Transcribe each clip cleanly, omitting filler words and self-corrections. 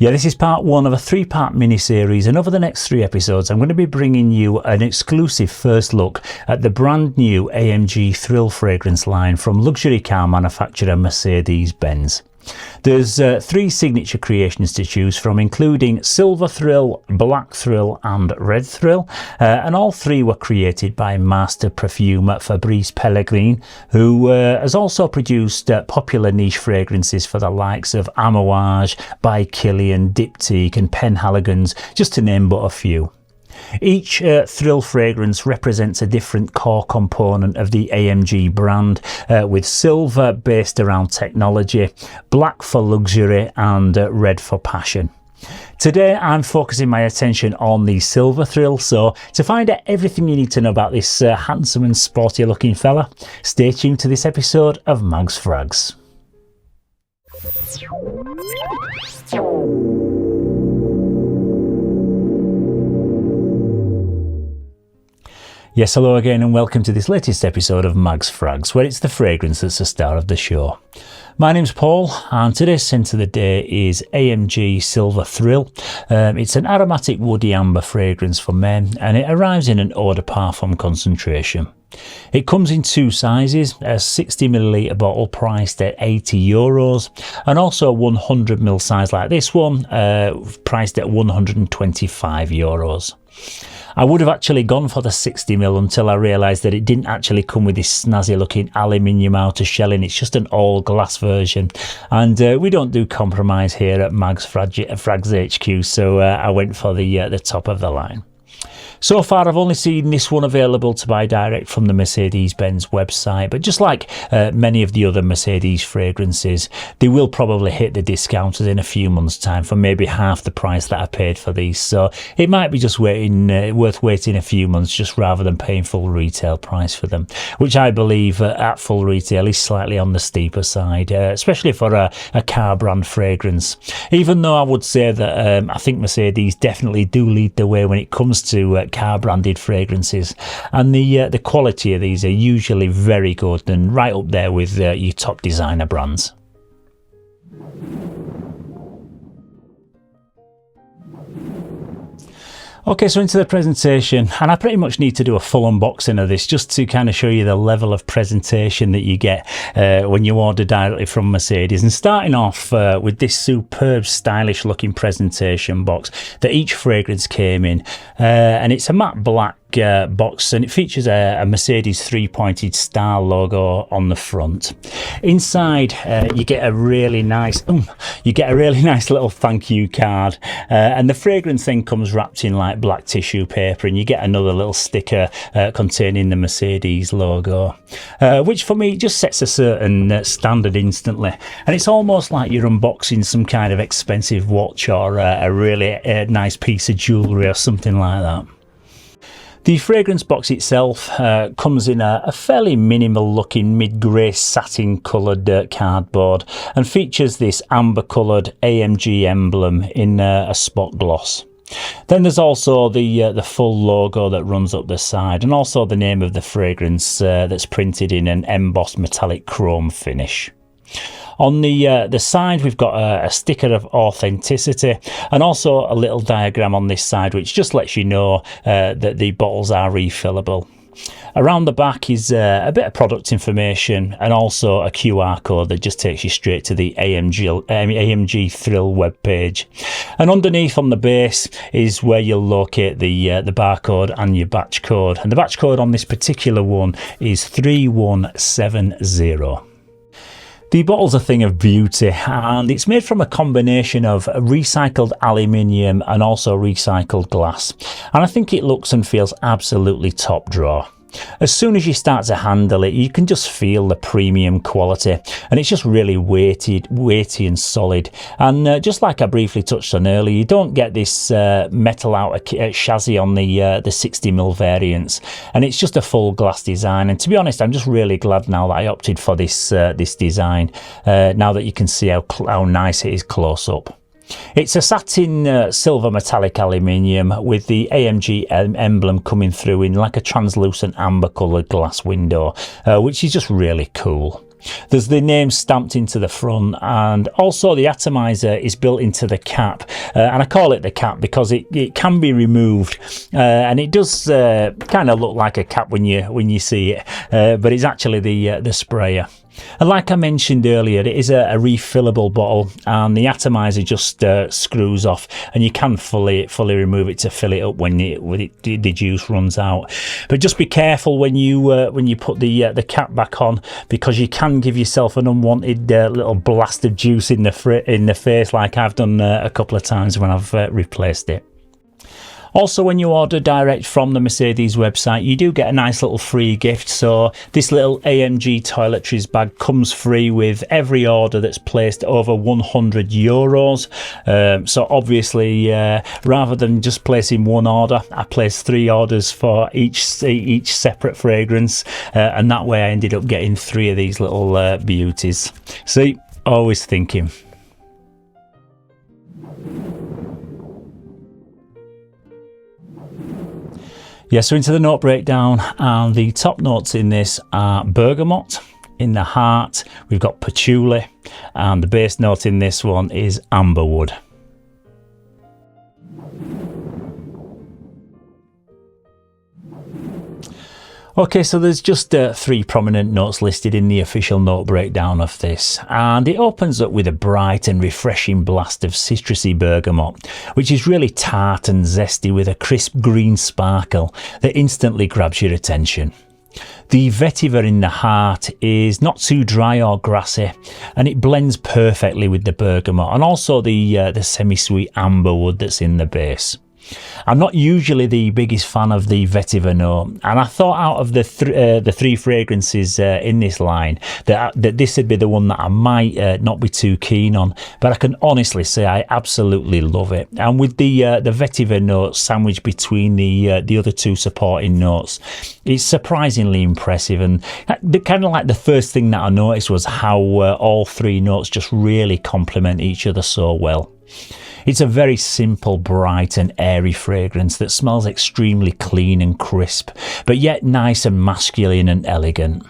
Yeah, this is part one of a three-part mini-series, and over the next 3 episodes I'm going to be bringing you an exclusive first look at the brand new AMG Thrill fragrance line from luxury car manufacturer Mercedes Benz. There's 3 signature creations to choose from, including Silver Thrill, Black Thrill and Red Thrill, and all 3 were created by master perfumer Fabrice Pellegrin, who has also produced popular niche fragrances for the likes of Amouage, By Kilian, Diptyque and Penhaligons, just to name but a few. Each Thrill fragrance represents a different core component of the AMG brand, with silver based around technology, black for luxury and red for passion. Today I'm focusing my attention on the Silver Thrill, so to find out everything you need to know about this handsome and sporty looking fella, stay tuned to this episode of Mags Frags. Yes, hello again and welcome to this latest episode of Mags Frags, where it's the fragrance that's the star of the show. My name's Paul and today's scent of the day is AMG Silver Thrill. It's an aromatic woody amber fragrance for men and it arrives in an eau de parfum concentration. It comes in 2 sizes, a 60ml bottle priced at €80 and also a 100ml size like this one, priced at €125. I would have actually gone for the 60ml until I realised that it didn't actually come with this snazzy looking aluminium outer shelling. It's just an all glass version, and we don't do compromise here at Mags Frags HQ, so I went for the top of the line. So far I've only seen this one available to buy direct from the Mercedes Benz website, but just like many of the other Mercedes fragrances, they will probably hit the discounters in a few months' time for maybe half the price that I paid for these, so it might be just worth waiting a few months just rather than paying full retail price for them, which I believe at full retail is slightly on the steeper side, especially for a car brand fragrance. Even though I would say that I think Mercedes definitely do lead the way when it comes to car branded fragrances, and the quality of these are usually very good and right up there with your top designer brands. Okay, so into the presentation, and I pretty much need to do a full unboxing of this just to kind of show you the level of presentation that you get when you order directly from Mercedes. And starting off with this superb stylish looking presentation box that each fragrance came in, and it's a matte black box, and it features a Mercedes 3-pointed star logo on the front. Inside you get a really nice little thank you card, and the fragrance then comes wrapped in like black tissue paper, and you get another little sticker containing the Mercedes logo, which for me just sets a certain standard instantly, and it's almost like you're unboxing some kind of expensive watch or a really nice piece of jewellery or something like that. The fragrance box itself comes in a fairly minimal looking mid-grey satin coloured cardboard and features this amber coloured AMG emblem in a spot gloss. Then there's also the full logo that runs up the side, and also the name of the fragrance that's printed in an embossed metallic chrome finish. On the side we've got a sticker of authenticity and also a little diagram on this side which just lets you know that the bottles are refillable. Around the back is a bit of product information and also a QR code that just takes you straight to the AMG Thrill webpage. And underneath on the base is where you'll locate the barcode and your batch code. And the batch code on this particular one is 3170. The bottle's a thing of beauty, and it's made from a combination of recycled aluminium and also recycled glass, and I think it looks and feels absolutely top drawer. As soon as you start to handle it, you can just feel the premium quality, and it's just really weighty and solid. And just like I briefly touched on earlier, you don't get this metal outer chassis on the 60mm variants, and it's just a full glass design. And to be honest, I'm just really glad now that I opted for this design, now that you can see how nice it is close up. It's a satin silver metallic aluminium with the AMG emblem coming through in like a translucent amber coloured glass window, which is just really cool. There's the name stamped into the front, and also the atomizer is built into the cap, and I call it the cap because it can be removed, and it does kind of look like a cap when you see it, but it's actually the sprayer. And like I mentioned earlier, it is a refillable bottle, and the atomizer just screws off, and you can fully remove it to fill it up when the juice runs out. But just be careful when you put the cap back on, because you can give yourself an unwanted little blast of juice in the face, like I've done a couple of times when I've replaced it. Also, when you order direct from the Mercedes website, you do get a nice little free gift. So this little AMG toiletries bag comes free with every order that's placed over €100. So obviously, rather than just placing one order, I placed 3 orders for each separate fragrance, and that way I ended up getting 3 of these little beauties. See, always thinking. Yeah, so into the note breakdown, and the top notes in this are bergamot. In the heart, we've got patchouli, and the base note in this one is amberwood. Okay, so there's just 3 prominent notes listed in the official note breakdown of this, and it opens up with a bright and refreshing blast of citrusy bergamot, which is really tart and zesty with a crisp green sparkle that instantly grabs your attention. The vetiver in the heart is not too dry or grassy, and it blends perfectly with the bergamot and also the semi-sweet amberwood that's in the base. I'm not usually the biggest fan of the vetiver note, and I thought out of the 3 fragrances in this line that this would be the one that I might not be too keen on, but I can honestly say I absolutely love it. And with the vetiver note sandwiched between the other 2 supporting notes, it's surprisingly impressive. And kind of like the first thing that I noticed was how all 3 notes just really complement each other so well. It's a very simple, bright and airy fragrance that smells extremely clean and crisp, but yet nice and masculine and elegant.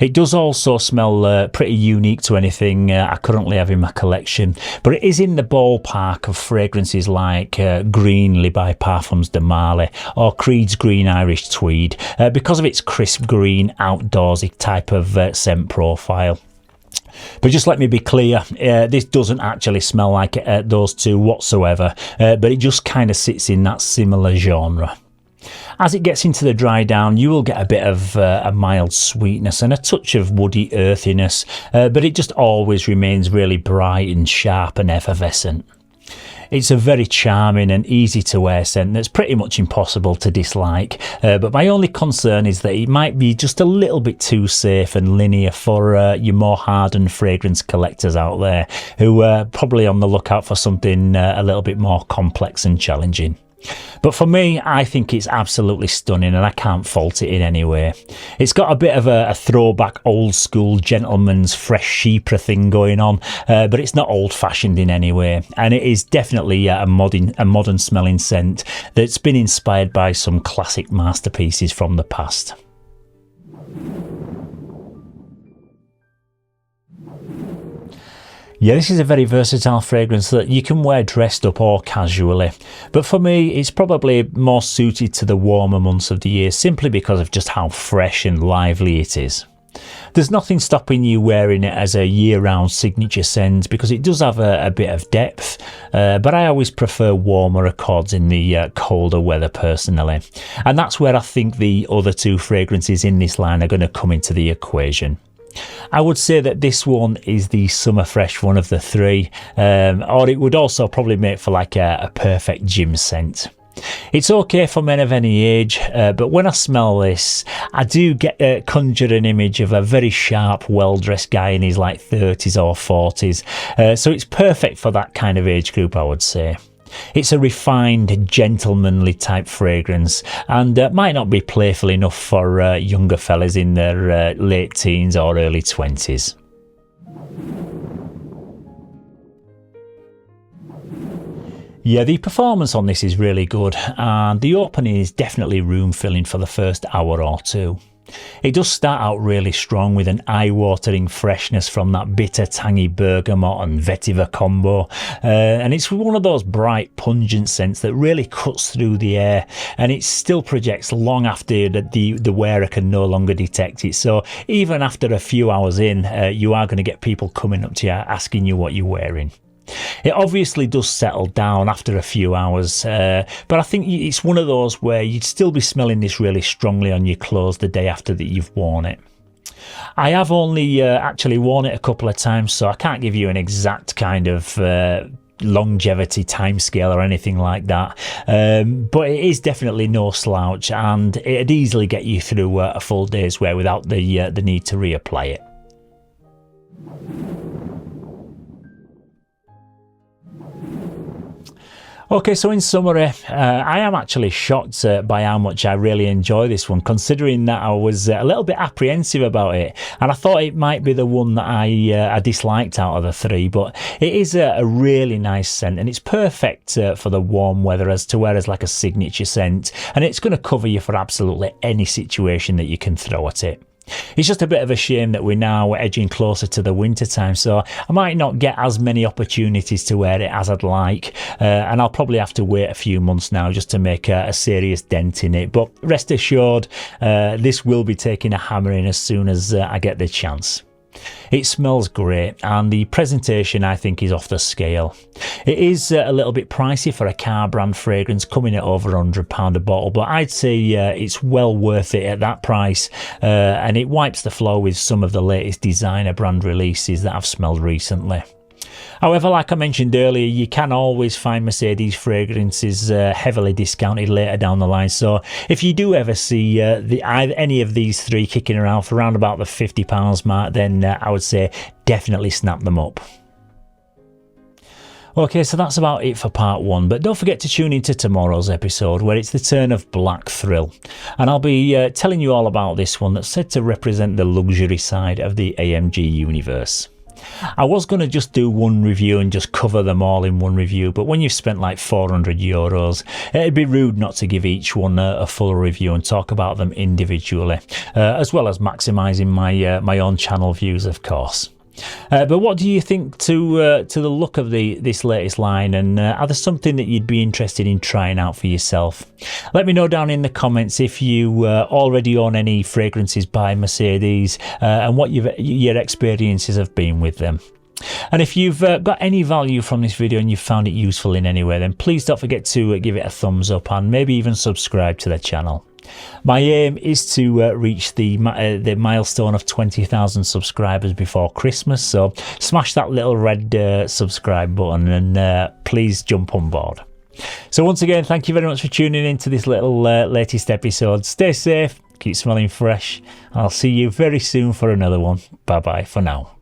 It does also smell pretty unique to anything I currently have in my collection, but it is in the ballpark of fragrances like Greenly by Parfums de Marly or Creed's Green Irish Tweed because of its crisp green, outdoorsy type of scent profile. But just let me be clear, this doesn't actually smell like those 2 whatsoever, but it just kind of sits in that similar genre. As it gets into the dry down, you will get a bit of a mild sweetness and a touch of woody earthiness, but it just always remains really bright and sharp and effervescent. It's a very charming and easy to wear scent that's pretty much impossible to dislike, but my only concern is that it might be just a little bit too safe and linear for your more hardened fragrance collectors out there who are probably on the lookout for something a little bit more complex and challenging. But for me, I think it's absolutely stunning, and I can't fault it in any way. It's got a bit of a throwback old school gentleman's fresh chypre thing going on, but it's not old fashioned in any way, and it is definitely a modern smelling scent that's been inspired by some classic masterpieces from the past. Yeah, this is a very versatile fragrance that you can wear dressed up or casually, but for me it's probably more suited to the warmer months of the year simply because of just how fresh and lively it is. There's nothing stopping you wearing it as a year-round signature scent because it does have a bit of depth, but I always prefer warmer accords in the colder weather personally, and that's where I think the other 2 fragrances in this line are going to come into the equation. I would say that this one is the summer fresh one of the 3, or it would also probably make for like a perfect gym scent. It's okay for men of any age, but when I smell this, I do get conjure an image of a very sharp, well-dressed guy in his like 30s or 40s, so it's perfect for that kind of age group, I would say. It's a refined, gentlemanly type fragrance, and might not be playful enough for younger fellas in their late teens or early 20s. Yeah, the performance on this is really good, and the opening is definitely room filling for the first hour or 2. It does start out really strong with an eye-watering freshness from that bitter, tangy Bergamot and Vetiver combo, and it's one of those bright, pungent scents that really cuts through the air, and it still projects long after the wearer can no longer detect it. So even after a few hours in, you are going to get people coming up to you asking you what you're wearing. It obviously does settle down after a few hours, but I think it's one of those where you'd still be smelling this really strongly on your clothes the day after that you've worn it. I have only actually worn it a couple of times, so I can't give you an exact kind of longevity timescale or anything like that, but it is definitely no slouch, and it'd easily get you through a full day's wear without the need to reapply it. Okay, so in summary, I am actually shocked by how much I really enjoy this one, considering that I was a little bit apprehensive about it, and I thought it might be the one that I disliked out of the three, but it is a really nice scent, and it's perfect for the warm weather as to wear as like a signature scent, and it's going to cover you for absolutely any situation that you can throw at it. It's just a bit of a shame that we're now edging closer to the winter time, so I might not get as many opportunities to wear it as I'd like, and I'll probably have to wait a few months now just to make a serious dent in it. But rest assured, this will be taking a hammering as soon as I get the chance. It smells great, and the presentation I think is off the scale. It is a little bit pricey for a car brand fragrance, coming at over £100 a bottle, but I'd say it's well worth it at that price, and it wipes the floor with some of the latest designer brand releases that I've smelled recently. However, like I mentioned earlier, you can always find Mercedes fragrances heavily discounted later down the line. So if you do ever see any of these three kicking around for around about the £50 mark, then I would say definitely snap them up. Okay, so that's about it for part one, but don't forget to tune into tomorrow's episode where it's the turn of Black Thrill, and I'll be telling you all about this one that's said to represent the luxury side of the AMG universe. I was going to just do one review and just cover them all in one review, but when you've spent like €400, it'd be rude not to give each one a full review and talk about them individually, as well as maximising my own channel views, of course. But what do you think to the look of this latest line, and are there something that you'd be interested in trying out for yourself? Let me know down in the comments if you already own any fragrances by Mercedes, and what your experiences have been with them. And if you've got any value from this video and you found it useful in any way, then please don't forget to give it a thumbs up and maybe even subscribe to the channel. My aim is to reach the milestone of 20,000 subscribers before Christmas, so smash that little red subscribe button and please jump on board. So once again, thank you very much for tuning in to this little latest episode. Stay safe, keep smelling fresh, and I'll see you very soon for another one. Bye bye for now.